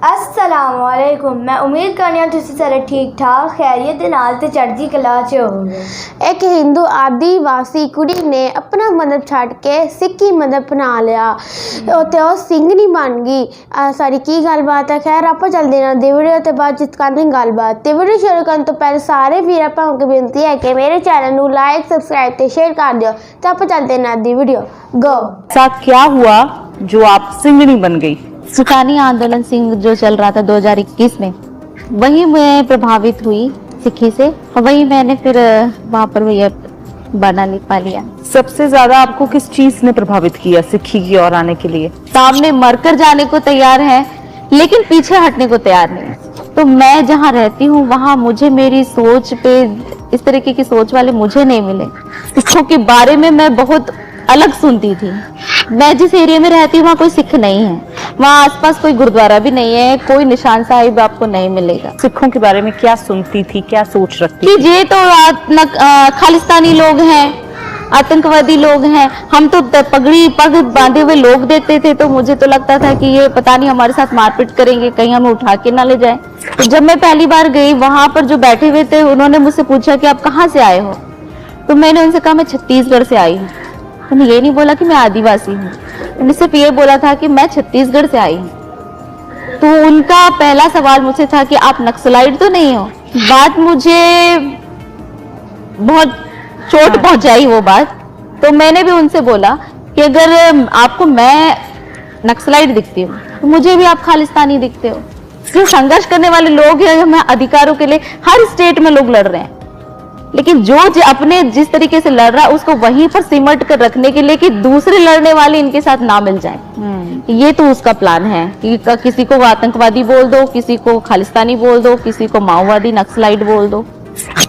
अस्सलामुअलैकुम। मैं उम्मीद करनी हूँ तुसी सारे ठीक ठाक खैरियत दे नाल ते चढ़दी कला च होवोगे। एक हिंदू आदिवासी कुड़ी ने अपना मजहब छੱਡ के सिੱਖੀ मजहब अपना लिया ਤੇ ਉਹ ਸਿੰਘਣੀ ਬਣ ਗਈ। ਸਾਰੀ ਕੀ ਗੱਲਬਾਤ ਹੈ, ਖੈਰ ਆਪਾਂ ਚੱਲਦੇ ਹਾਂ ਦੀ ਵੀਡੀਓ ਤੇ ਬਾਅਦ ਜਿਸ ਕਰਨੀ ਗੱਲਬਾਤ ਤੇ ਵੀਡੀਓ ਸ਼ੁਰੂ ਕਰਨ ਤੋਂ ਪਹਿਲਾਂ ਸਾਰੇ ਵੀਰਾਂ ਭਰਾਵਾਂ ਨੂੰ ਬੇਨਤੀ ਹੈ ਕਿ ਮੇਰੇ ਚੈਨਲ ਨੂੰ ਲਾਈਕ सब्सक्राइब ਤੇ शेयर कर दियो। तो आप चलते हैं दी वीडियो गो। साथ क्या हुआ जो आप सिंगनी बन गई? सुखानी आंदोलन सिंह जो चल रहा था 2021 में, वही मैं प्रभावित हुई सिक्खी से और वही मैंने फिर वहाँ पर वही बना पा लिया। सबसे ज्यादा आपको किस चीज ने प्रभावित किया सिक्खी की ओर आने के लिए? सामने मरकर जाने को तैयार है लेकिन पीछे हटने को तैयार नहीं। तो मैं जहाँ रहती हूँ वहाँ मुझे मेरी सोच पे इस तरीके की सोच वाले मुझे नहीं मिले। सिखों के बारे में मैं बहुत अलग सुनती थी। मैं जिस एरिया में रहती हूँ वहाँ कोई सिख नहीं है, वहाँ आसपास कोई गुरुद्वारा भी नहीं है, कोई निशान साहिब आपको नहीं मिलेगा। सिखों के बारे में क्या सुनती थी, क्या सोच रखती कि थी? ये तो खालिस्तानी लोग हैं, आतंकवादी लोग हैं। हम तो पग बांधे हुए लोग देखते थे तो मुझे तो लगता था कि ये पता नहीं हमारे साथ मारपीट करेंगे, कहीं हमें उठा के ना ले जाए। तो जब मैं पहली बार गई वहां पर जो बैठे हुए थे उन्होंने मुझसे पूछा कि आप कहाँ से आए हो, तो मैंने उनसे कहा मैं छत्तीसगढ़ से आई हूँ। उन्होंने ये नहीं बोला कि मैं आदिवासी हूँ, उन्होंने सिर्फ ये बोला था कि मैं छत्तीसगढ़ से आई हूँ। तो उनका पहला सवाल मुझसे था कि आप नक्सलाइट तो नहीं हो। बात मुझे बहुत चोट पहुंचाई वो बात। तो मैंने भी उनसे बोला कि अगर आपको मैं नक्सलाइट दिखती हूँ तो मुझे भी आप खालिस्तानी दिखते हो। जो संघर्ष करने वाले लोग हैं, हमें अधिकारों के लिए हर स्टेट में लोग लड़ रहे हैं, लेकिन जो अपने जिस तरीके से लड़ रहा है उसको वहीं पर सिमट कर रखने के लिए कि दूसरे लड़ने वाले इनके साथ ना मिल जाए। ये तो उसका प्लान है कि किसी को आतंकवादी बोल दो, किसी को खालिस्तानी बोल दो, किसी को माओवादी नक्सलाइट बोल दो।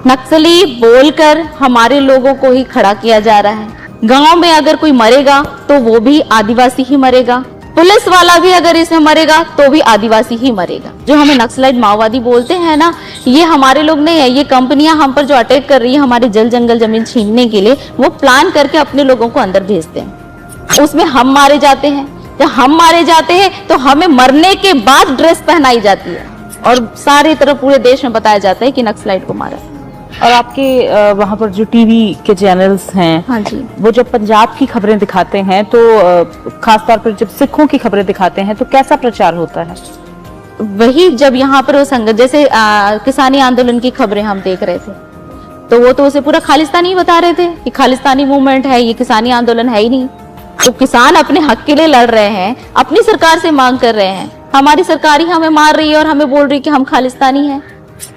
नक्सली बोलकर हमारे लोगों को ही खड़ा किया जा रहा है। गांव में अगर कोई मरेगा तो वो भी आदिवासी ही मरेगा, पुलिस वाला भी अगर इसमें मरेगा तो भी आदिवासी ही मरेगा। जो हमें नक्सलाइट माओवादी बोलते हैं ना, ये हमारे लोग नहीं है। ये कंपनियां हम पर जो अटैक कर रही है हमारे जल जंगल जमीन छीनने के लिए, वो प्लान करके अपने लोगों को अंदर भेजते हैं। उसमें हम मारे जाते हैं। जब हम मारे जाते हैं तो हमें मरने के बाद ड्रेस पहनाई जाती है और सारी तरफ पूरे देश में बताया जाता है कि नक्सलाइट को मारा। और आपके वहाँ पर जो टीवी के चैनल्स हैं, हाँ जी, वो जब पंजाब की खबरें दिखाते हैं तो खास तौर पर जब सिखों की खबरें दिखाते हैं तो कैसा प्रचार होता है? वही जब यहाँ पर वो संगत जैसे किसानी आंदोलन की खबरें हम देख रहे थे तो वो तो उसे पूरा खालिस्तानी बता रहे थे कि खालिस्तानी मूवमेंट है, ये किसानी आंदोलन है ही नहीं। तो किसान अपने हक के लिए लड़ रहे हैं, अपनी सरकार से मांग कर रहे हैं। हमारी सरकार ही हमें मार रही है और हमें बोल रही है कि हम खालिस्तानी हैं।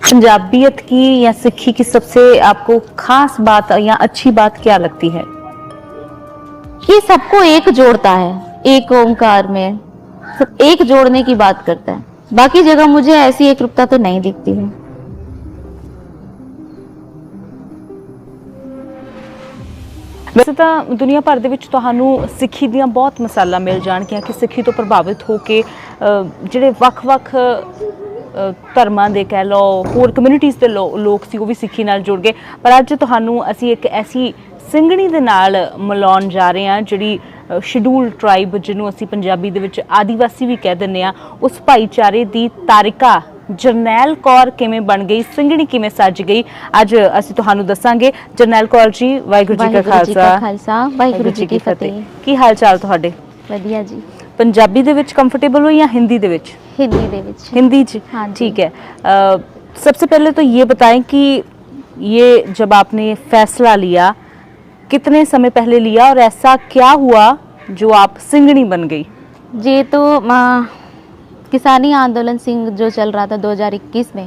पंजाबियत की या सिक्खी की सबसे आपको खास बात या अच्छी बात क्या लगती है? ये सबको एक जोड़ता है, एक ओंकार में सब एक जोड़ने की बात करता है। बाकी जगह मुझे ऐसी एकरूपता तो नहीं दिखती है। वैसे तो दुनिया भर ਦੇ ਵਿੱਚ ਤੁਹਾਨੂੰ ਸਿੱਖੀ ਦੀਆਂ ਬਹੁਤ ਮਿਸਾਲਾਂ ਮਿਲ ਜਾਣਗੀਆਂ ਕਿ ਸਿੱਖੀ ਤੋਂ ਪ੍ਰਭਾਵਿਤ ਹੋ ਕੇ ਜਿਹੜੇ ਵੱਖ-ਵੱਖ ਧਰਮਾਂ ਦੇ ਕਹਿ ਲਓ ਹੋਰ ਕਮਿਊਨਿਟੀਜ਼ ਦੇ ਲੋਕ ਸੀ ਉਹ ਵੀ ਸਿੱਖੀ ਨਾਲ ਜੁੜ ਗਏ। ਪਰ ਅੱਜ ਤੁਹਾਨੂੰ ਅਸੀਂ ਇੱਕ ਐਸੀ ਸਿੰਘਣੀ ਦੇ ਨਾਲ ਮਿਲਾਉਣ ਜਾ ਰਹੇ ਹਾਂ ਜਿਹੜੀ ਸ਼ਡਿਊਲ ਟ੍ਰਾਈਬ ਜਿਹਨੂੰ ਅਸੀਂ ਪੰਜਾਬੀ ਦੇ ਵਿੱਚ ਆਦੀਵਾਸੀ ਵੀ ਕਹਿ ਦਿੰਦੇ ਹਾਂ, ਉਸ ਭਾਈਚਾਰੇ ਦੀ ਤਾਰਿਕਾ ਜਰਨੈਲ ਕੌਰ ਕਿਵੇਂ ਬਣ ਗਈ, ਸਿੰਘਣੀ ਕਿਵੇਂ ਸੱਜ ਗਈ, ਅੱਜ ਅਸੀਂ ਤੁਹਾਨੂੰ ਦੱਸਾਂਗੇ। ਜਰਨੈਲ ਕੌਰ ਜੀ, ਵਾਹਿਗੁਰੂ ਜੀ ਕਾ ਖਾਲਸਾ ਵਾਹਿਗੁਰੂ ਜੀ ਕੀ ਫਤਿਹ। ਕੀ ਹਾਲ ਚਾਲ ਤੁਹਾਡੇ? ਵਧੀਆ ਜੀ। पंजाबी दे विच कंफर्टेबल हो या हिंदी दे विच? हिंदी दे विच। हिंदी च? हाँ, ठीक है। सबसे पहले तो ये बताएं कि ये जब आपने फैसला लिया कितने समय पहले लिया और ऐसा क्या हुआ जो आप सिंगनी बन गई? ये तो किसानी आंदोलन सिंह जो चल रहा था 2021 में,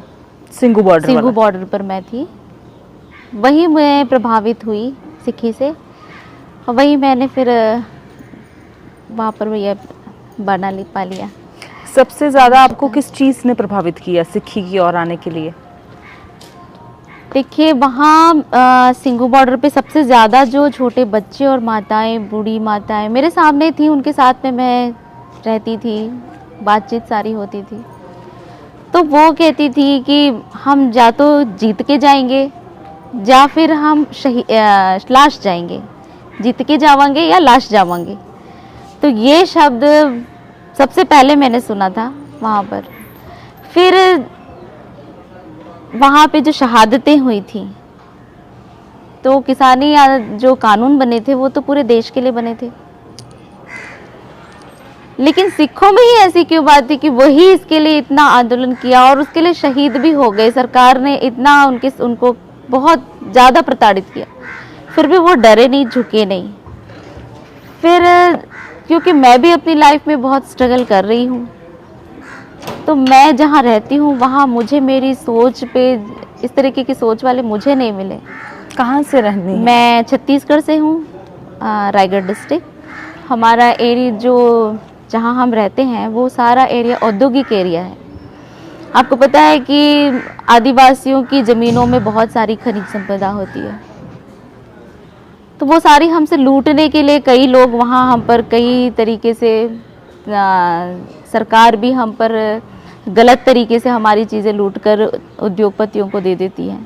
सिंगू बॉर्डर पर मैं थी, वही मैं प्रभावित हुई सिक्खी से और वही मैंने फिर वहाँ पर ये बना पा लिया। सबसे ज्यादा आपको किस चीज ने प्रभावित किया सिक्खी की ओर आने के लिए? देखिए वहाँ सिंगू बॉर्डर पे सबसे ज़्यादा जो छोटे बच्चे और माताएं, बूढ़ी माताएं मेरे सामने थी, उनके साथ में मैं रहती थी, बातचीत सारी होती थी। तो वो कहती थी कि हम या तो जीत के जाएंगे या फिर हम लाश जाएंगे, जीत के जावांगे या लाश जावांगे। तो ये शब्द सबसे पहले मैंने सुना था वहाँ पर। फिर वहाँ पे जो शहादतें हुई थी, तो किसानी जो कानून बने थे वो तो पूरे देश के लिए बने थे, लेकिन सिखों में ही ऐसी क्यों बात थी कि वही इसके लिए इतना आंदोलन किया और उसके लिए शहीद भी हो गए। सरकार ने इतना उनको बहुत ज़्यादा प्रताड़ित किया, फिर भी वो डरे नहीं, झुके नहीं। फिर क्योंकि मैं भी अपनी लाइफ में बहुत स्ट्रगल कर रही हूँ, तो मैं जहाँ रहती हूँ वहाँ मुझे मेरी सोच पे इस तरीके की सोच वाले मुझे नहीं मिले। कहाँ से रहनी है? मैं छत्तीसगढ़ से हूँ, रायगढ़ डिस्ट्रिक्ट। हमारा एरिया जो जहाँ हम रहते हैं वो सारा एरिया औद्योगिक एरिया है। आपको पता है कि आदिवासियों की ज़मीनों में बहुत सारी खनिज संपदा होती है, तो वो सारी हमसे लूटने के लिए कई लोग वहाँ हम पर कई तरीके से सरकार भी हम पर गलत तरीके से हमारी चीज़ें लूटकर उद्योगपतियों को दे देती है।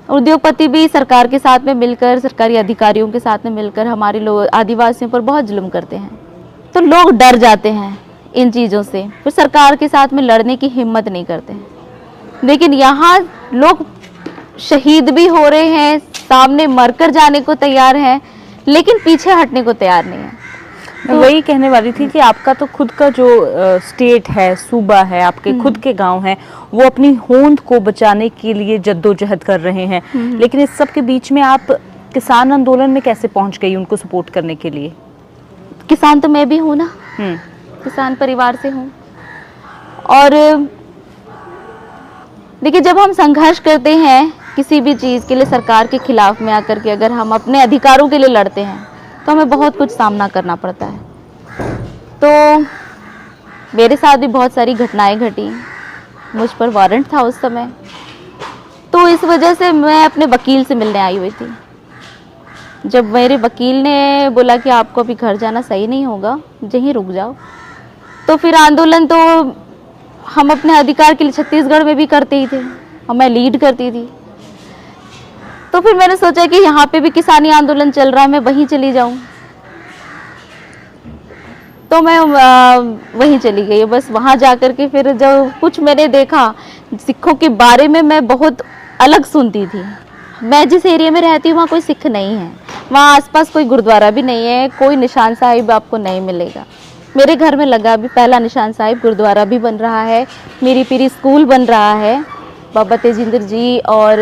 उद्योगपति भी सरकार के साथ में मिलकर, सरकारी अधिकारियों के साथ में मिलकर हमारे लोग आदिवासियों पर बहुत जुल्म करते हैं। तो लोग डर जाते हैं इन चीज़ों से, फिर सरकार के साथ में लड़ने की हिम्मत नहीं करते हैं। लेकिन यहाँ लोग शहीद भी हो रहे हैं, सामने मरकर जाने को तैयार हैं, लेकिन पीछे हटने को तैयार नहीं है। मैं वही कहने वाली थी कि आपका तो खुद का जो स्टेट है, सूबा है, आपके खुद के गांव हैं, वो अपनी होंद को बचाने के लिए जद्दोजहद कर रहे हैं, लेकिन इस सब के बीच में आप किसान आंदोलन में कैसे पहुंच गई उनको सपोर्ट करने के लिए? किसान तो मैं भी हूँ ना, किसान परिवार से हूँ। और देखिए, जब हम संघर्ष करते हैं किसी भी चीज़ के लिए सरकार के खिलाफ में आकर के, अगर हम अपने अधिकारों के लिए लड़ते हैं तो हमें बहुत कुछ सामना करना पड़ता है। तो मेरे साथ भी बहुत सारी घटनाएं घटी, मुझ पर वारंट था उस समय, तो इस वजह से मैं अपने वकील से मिलने आई हुई थी। जब मेरे वकील ने बोला कि आपको अभी घर जाना सही नहीं होगा, यहीं रुक जाओ, तो फिर आंदोलन तो हम अपने अधिकार के लिए छत्तीसगढ़ में भी करते ही थे और मैं लीड करती थी। तो फिर मैंने सोचा कि यहाँ पे भी किसानी आंदोलन चल रहा है, मैं वहीं चली जाऊँ। तो मैं वहीं चली गई। बस वहाँ जाकर के फिर जब कुछ मैंने देखा, सिखों के बारे में मैं बहुत अलग सुनती थी। मैं जिस एरिया में रहती हूँ वहाँ कोई सिख नहीं है, वहाँ आसपास कोई गुरुद्वारा भी नहीं है, कोई निशान साहिब आपको नहीं मिलेगा। मेरे घर में लगा अभी पहला निशान साहिब गुरुद्वारा भी बन रहा है, मीरी पीरी स्कूल बन रहा है। बाबा तेजिंदर जी और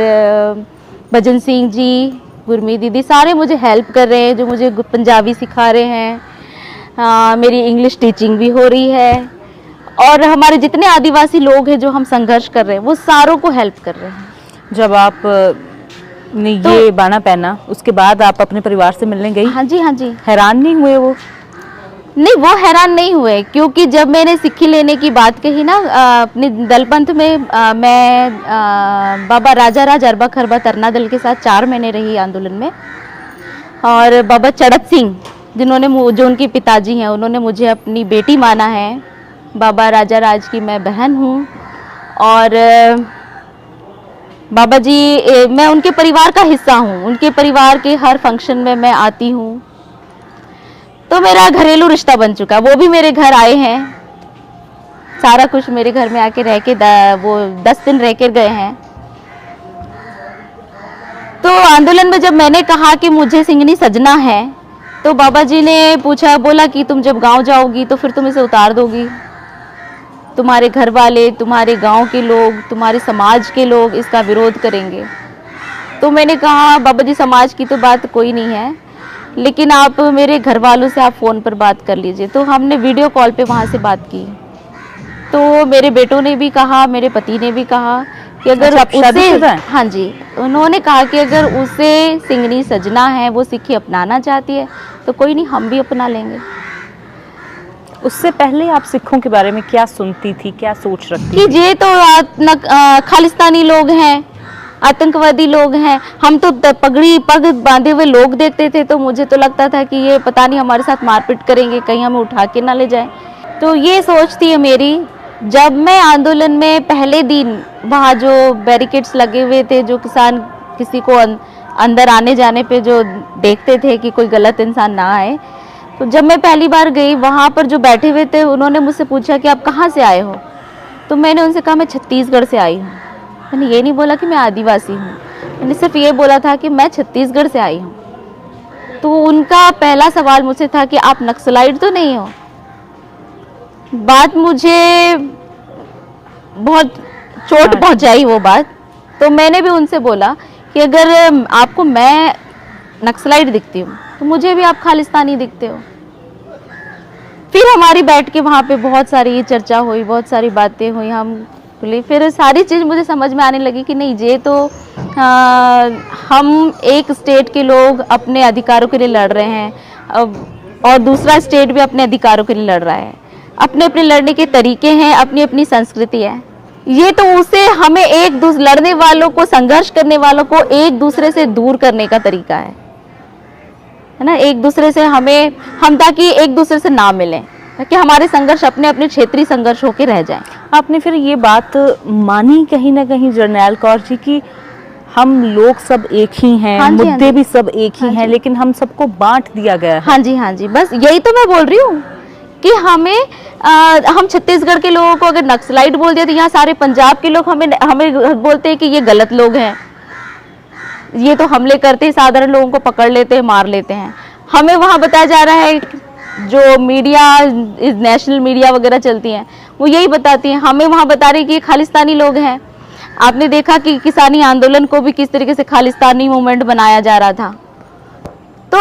भजन सिंह जी, गुरमीत दीदी सारे मुझे हेल्प कर रहे हैं, जो मुझे पंजाबी सिखा रहे हैं। मेरी इंग्लिश टीचिंग भी हो रही है, और हमारे जितने आदिवासी लोग हैं जो हम संघर्ष कर रहे हैं वो सारों को हेल्प कर रहे हैं। जब आप ने ये बाना पहना, उसके बाद आप अपने परिवार से मिलने गई? हाँ जी, हाँ जी। हैरान नहीं हुए वो? नहीं, वो हैरान नहीं हुए, क्योंकि जब मैंने सिक्खी लेने की बात कही ना अपने दलपंथ में, मैं बाबा राजा राज अरबा खरबा तरना दल के साथ 4 महीने रही आंदोलन में। और बाबा चड़त सिंह, जिन्होंने जो उनके पिताजी हैं, उन्होंने मुझे अपनी बेटी माना है। बाबा राजा राज की मैं बहन हूँ, और बाबा जी, मैं उनके परिवार का हिस्सा हूँ। उनके परिवार के हर फंक्शन में मैं आती हूँ, तो मेरा घरेलू रिश्ता बन चुका। वो भी मेरे घर आए हैं, सारा कुछ मेरे घर में आके रह के वो 10 दिन रह के गए हैं। तो आंदोलन में जब मैंने कहा कि मुझे सिंगनी सजना है, तो बाबा जी ने पूछा, बोला कि तुम जब गांव जाओगी तो फिर तुम इसे उतार दोगी, तुम्हारे घर वाले, तुम्हारे गांव के लोग, तुम्हारे समाज के लोग इसका विरोध करेंगे। तो मैंने कहा, बाबा जी समाज की तो बात कोई नहीं है, लेकिन आप मेरे घर वालों से आप फ़ोन पर बात कर लीजिए। तो हमने वीडियो कॉल पे वहाँ से बात की। तो मेरे बेटों ने भी कहा, मेरे पति ने भी कहा कि अगर उसे, हाँ जी, उन्होंने कहा कि अगर उसे सिंगनी सजना है, वो सिक्खी अपनाना चाहती है, तो कोई नहीं, हम भी अपना लेंगे। उससे पहले आप सिखों के बारे में क्या सुनती थी, क्या सोच रखती कि ये तो खालिस्तानी लोग हैं, आतंकवादी लोग हैं। हम तो पगड़ी पग बांधे हुए लोग देखते थे, तो मुझे तो लगता था कि ये पता नहीं हमारे साथ मारपीट करेंगे, कहीं हमें उठा के ना ले जाए। तो ये सोच थी मेरी। जब मैं आंदोलन में पहले दिन, वहाँ जो बैरिकेड्स लगे हुए थे, जो किसान किसी को अंदर आने जाने पे जो देखते थे कि कोई गलत इंसान ना आए, तो जब मैं पहली बार गई वहाँ पर जो बैठे हुए थे उन्होंने मुझसे पूछा कि आप कहाँ से आए हो, तो मैंने उनसे कहा मैं छत्तीसगढ़ से आई हूँ। मैंने ये नहीं बोला कि मैं आदिवासी हूँ, मैंने सिर्फ ये बोला था कि मैं छत्तीसगढ़ से आई हूँ। तो उनका पहला सवाल मुझसे था कि आप नक्सलाइट तो नहीं हो। बात मुझे बहुत चोट पहुंचाई वो बात। तो मैंने भी उनसे बोला कि अगर आपको मैं नक्सलाइट दिखती हूँ तो मुझे भी आप खालिस्तानी दिखते हो। फिर हमारी बैठ के वहाँ पे बहुत सारी चर्चा हुई, बहुत सारी बातें हुई, हम बोले, फिर सारी चीज़ मुझे समझ में आने लगी कि नहीं, ये तो हम एक स्टेट के लोग अपने अधिकारों के लिए लड़ रहे हैं और दूसरा स्टेट भी अपने अधिकारों के लिए लड़ रहा है। अपने अपने लड़ने के तरीके हैं, अपनी अपनी संस्कृति है। ये तो उसे हमें लड़ने वालों को, संघर्ष करने वालों को एक दूसरे से दूर करने का तरीका है ना। एक दूसरे से हम ताकि एक दूसरे से ना मिलें, ताकि हमारे संघर्ष अपने अपने क्षेत्रीय संघर्ष होके रह जाएं। आपने फिर ये बात मानी कहीं ना कहीं जरनैल कौर जी की हम लोग सब एक ही हैं, हाँ जी, मुद्दे हाँ भी सब एक ही हाँ हैं, जी। लेकिन हम सबको बांट दिया गया है। हाँ जी, बस यही तो मैं बोल रही हूँ कि हम छत्तीसगढ़ के लोगों को अगर नक्सलाइट बोल दिया तो यहाँ सारे पंजाब के लोग हमें बोलते हैं कि ये गलत लोग हैं, ये तो हमले करते हैं, साधारण लोगों को पकड़ लेते हैं, मार लेते हैं। हमें वहाँ बताया जा रहा है, जो मीडिया, नेशनल मीडिया वगैरह चलती हैं, वो यही बताती हैं, हमें वहाँ बता रही कि ये खालिस्तानी लोग हैं। आपने देखा कि किसानी आंदोलन को भी किस तरीके से खालिस्तानी मूवमेंट बनाया जा रहा था। तो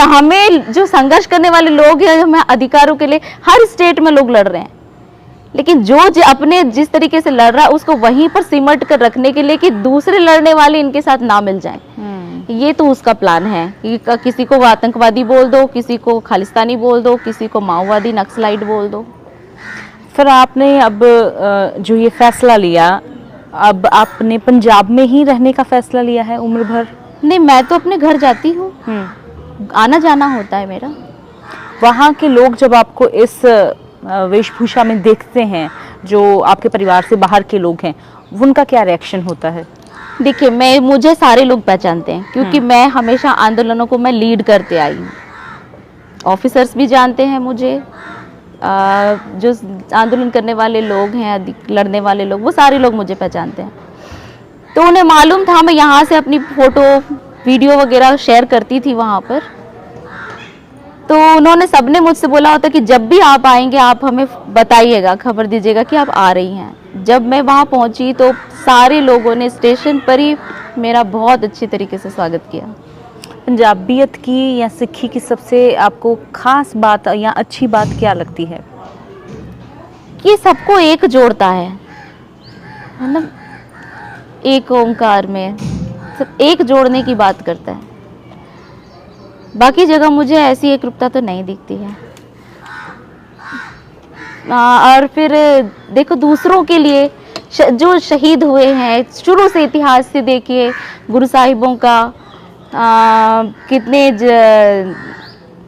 हमें जो संघर्ष करने वाले लोग हैं, हमें अधिकारों के लिए हर स्टेट में लोग लड़ रहे हैं, लेकिन जो अपने जिस तरीके से लड़ रहा है उसको वहीं पर सिमट कर रखने के लिए कि दूसरे लड़ने वाले इनके साथ ना मिल जाएं। ये तो उसका प्लान है कि किसी को आतंकवादी बोल दो, किसी को खालिस्तानी बोल दो, किसी को माओवादी नक्सलाइट बोल दो। फिर आपने अब जो ये फैसला लिया, अब आपने पंजाब में ही रहने का फैसला लिया है उम्र भर? नहीं, मैं तो अपने घर जाती हूँ, आना जाना होता है मेरा। वहाँ के लोग जब आपको इस वेशभूषा में देखते हैं, जो आपके परिवार से बाहर के लोग हैं, उनका क्या रिएक्शन होता है? देखिए, मुझे सारे लोग पहचानते हैं क्योंकि मैं हमेशा आंदोलनों को मैं लीड करते आई हूँ। ऑफिसर्स भी जानते हैं मुझे, जो आंदोलन करने वाले लोग हैं, लड़ने वाले लोग, वो सारे लोग मुझे पहचानते हैं। तो उन्हें मालूम था मैं यहाँ से अपनी फोटो वीडियो वगैरह शेयर करती थी वहाँ पर। तो उन्होंने सबने मुझसे बोला होता कि जब भी आप आएंगे आप हमें बताइएगा, खबर दीजिएगा कि आप आ रही हैं। जब मैं वहाँ पहुँची तो सारे लोगों ने स्टेशन पर ही मेरा बहुत अच्छे तरीके से स्वागत किया। पंजाबियत की या सिक्खी की सबसे आपको खास बात या अच्छी बात क्या लगती है? कि सबको एक जोड़ता है ना, एक ओंकार में सब एक जोड़ने की बात करता है। बाकी जगह मुझे ऐसी एकरूपता तो नहीं दिखती है। और फिर देखो, दूसरों के लिए जो शहीद हुए हैं, शुरू से इतिहास से देखिए, गुरु साहिबों का कितने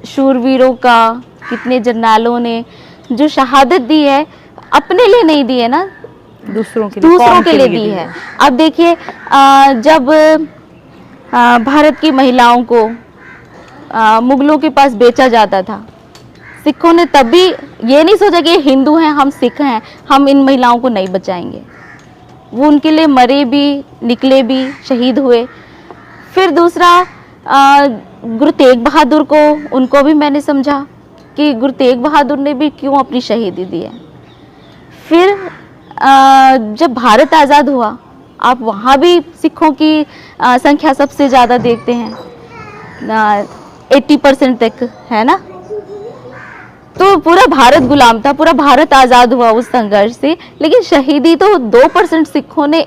शूरवीरों का, कितने जर्नैलों ने जो शहादत दी है, अपने लिए नहीं दी है ना, दूसरों के लिए दी है। अब देखिए, जब भारत की महिलाओं को मुगलों के पास बेचा जाता था, सिखों ने तभी ये नहीं सोचा कि ये हिंदू हैं, हम सिख हैं, हम इन महिलाओं को नहीं बचाएंगे। वो उनके लिए मरे भी, निकले भी, शहीद हुए। फिर दूसरा, गुरु तेग बहादुर को, उनको भी मैंने समझा कि गुरु तेग बहादुर ने भी क्यों अपनी शहीदी दी है। फिर जब भारत आज़ाद हुआ, आप वहाँ भी सिखों की संख्या सबसे ज़्यादा देखते हैं, 80% तक है ना। तो पूरा भारत गुलाम था, पूरा भारत आज़ाद हुआ उस संघर्ष से, लेकिन शहीदी तो 2% सिखों ने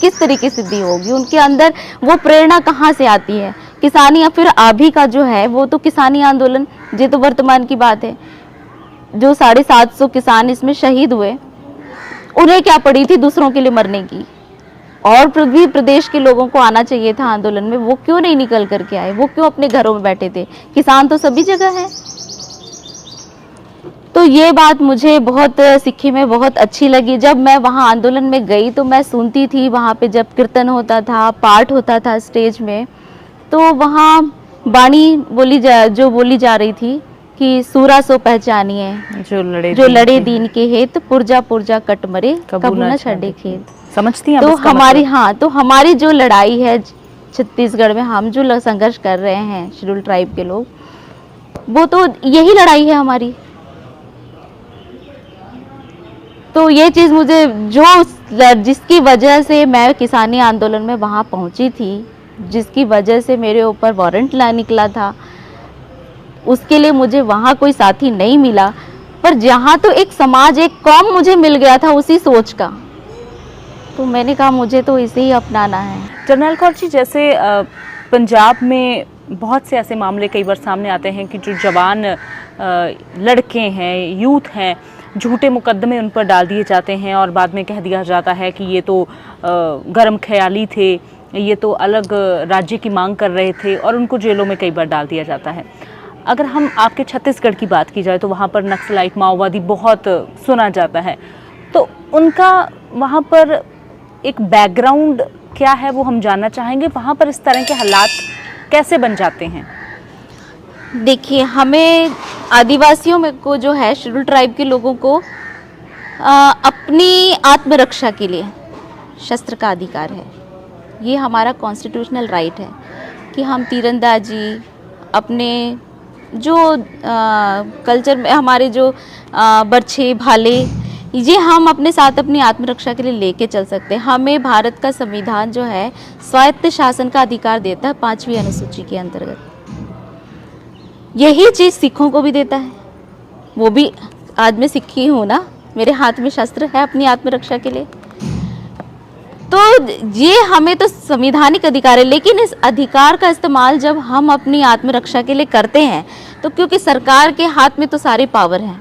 किस तरीके से दी होगी। उनके अंदर वो प्रेरणा कहाँ से आती है? किसानी, या फिर अभी का जो है वो तो किसानी आंदोलन, ये तो वर्तमान की बात है। जो 750 किसान इसमें शहीद हुए, उन्हें क्या पड़ी थी दूसरों के लिए मरने की? और भी प्रदेश के लोगों को आना चाहिए था आंदोलन में, वो क्यों नहीं निकल करके आए? वो क्यों अपने घरों में बैठे थे? किसान तो सभी जगह है। तो ये बात मुझे बहुत सिक्की में बहुत अच्छी लगी। जब मैं वहाँ आंदोलन में गई तो मैं सुनती थी, वहाँ पे जब कीर्तन होता था, पाठ होता था स्टेज में, तो वहाँ बाणी बोली जा रही थी कि सूरा सो पहचानिए जो लड़े दीन के हेत, पुरजा पुरजा कट मरे कबू न छड़े खेत। समझती हैं आप तो इसका हमारी मतलब? हाँ, तो हमारी जो लड़ाई है छत्तीसगढ़ में, हम जो संघर्ष कर रहे हैं शेड्यूल ट्राइब के लोग, वो तो यही लड़ाई है हमारी। तो ये चीज़ मुझे जिसकी वजह से मैं किसानी आंदोलन में वहाँ पहुँची थी, जिसकी वजह से मेरे ऊपर वारंट निकला था, उसके लिए मुझे वहाँ कोई साथी नहीं मिला। पर जहाँ तो एक समाज, एक कौम मुझे मिल गया था उसी सोच का, तो मैंने कहा मुझे तो इसे ही अपनाना है। जनरल कौर जी, जैसे पंजाब में बहुत से ऐसे मामले कई बार सामने आते हैं कि जो जवान लड़के हैं, यूथ हैं, झूठे मुकदमे उन पर डाल दिए जाते हैं और बाद में कह दिया जाता है कि ये तो गर्म ख्याली थे, ये तो अलग राज्य की मांग कर रहे थे, और उनको जेलों में कई बार डाल दिया जाता है। अगर हम आपके छत्तीसगढ़ की बात की जाए तो वहाँ पर नक्सलाइट माओवादी बहुत सुना जाता है, तो उनका वहाँ पर एक बैकग्राउंड क्या है वो हम जानना चाहेंगे। वहाँ पर इस तरह के हालात कैसे बन जाते हैं? देखिए, हमें आदिवासियों में को जो है, शेड्यूल ट्राइब के लोगों को अपनी आत्मरक्षा के लिए शस्त्र का अधिकार है। ये हमारा कॉन्स्टिट्यूशनल राइट है कि हम तीरंदाजी, अपने जो कल्चर में हमारे जो बर्छे भाले, ये हम अपने साथ अपनी आत्मरक्षा के लिए लेके चल सकते हैं। हमें भारत का संविधान जो है स्वायत्त शासन का अधिकार देता है 5वीं अनुसूची के अंतर्गत। यही चीज़ सिखों को भी देता है। वो भी, आज मैं सिखी हूँ ना, मेरे हाथ में शस्त्र है अपनी आत्मरक्षा के लिए। तो ये हमें तो संवैधानिक अधिकार है, लेकिन इस अधिकार का इस्तेमाल जब हम अपनी आत्मरक्षा के लिए करते हैं तो क्योंकि सरकार के हाथ में तो सारी पावर है।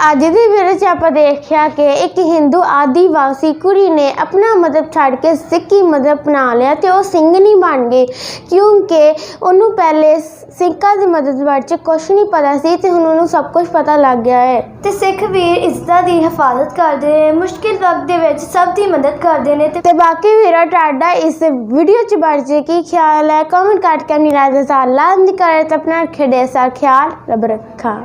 ਅੱਜ ਦੀ ਵੀਡੀਓ 'ਚ ਆਪਾਂ ਦੇਖਿਆ ਕਿ ਇੱਕ ਹਿੰਦੂ ਆਦੀਵਾਸੀ ਕੁੜੀ ਨੇ ਆਪਣਾ ਮਜ਼ਹਬ ਛੱਡ ਕੇ ਸਿੱਖੀ ਮਜ਼ਹਬ ਅਪਣਾ ਲਿਆ ਤੇ ਉਹ ਸਿੰਘਣੀ ਬਣ ਗਈ, ਕਿਉਂਕਿ ਉਹਨੂੰ ਪਹਿਲੇ ਸਿੱਖਾਂ ਦੇ ਮਜ਼ਹਬ ਬਾਰੇ ਕੁਝ ਨਹੀਂ ਪਤਾ ਸੀ ਤੇ ਹੁਣ ਉਹਨੂੰ ਸਭ ਕੁਝ ਪਤਾ ਲੱਗ ਗਿਆ ਹੈ। ਤੇ ਸਿੱਖ ਵੀਰ ਇੱਜ਼ਤਾਂ ਦੀ ਹਿਫਾਜ਼ਤ ਕਰਦੇ ਨੇ, ਮੁਸ਼ਕਿਲ ਵਕਤ ਦੇ ਵਿੱਚ ਸਭ ਦੀ ਮਦਦ ਕਰਦੇ ਨੇ। ਤੇ ਬਾਕੀ ਵੀਰੋ ਤੁਹਾਡਾ ਇਸ ਵੀਡੀਓ 'ਚ ਬਾਰੇ ਕੀ ਖਿਆਲ ਹੈ, ਕਮੈਂਟ ਕਰਕੇ ਆਪਣੀ ਰਾਏ ਦਾ ਇਜ਼ਹਾਰ ਲਾਜ਼ਮੀ ਕਰੇ ਤੇ ਆਪਣਾ ਖਿੜੇ ਸਾ ਖਿਆਲ ਰੱਬ ਰੱਖਾ।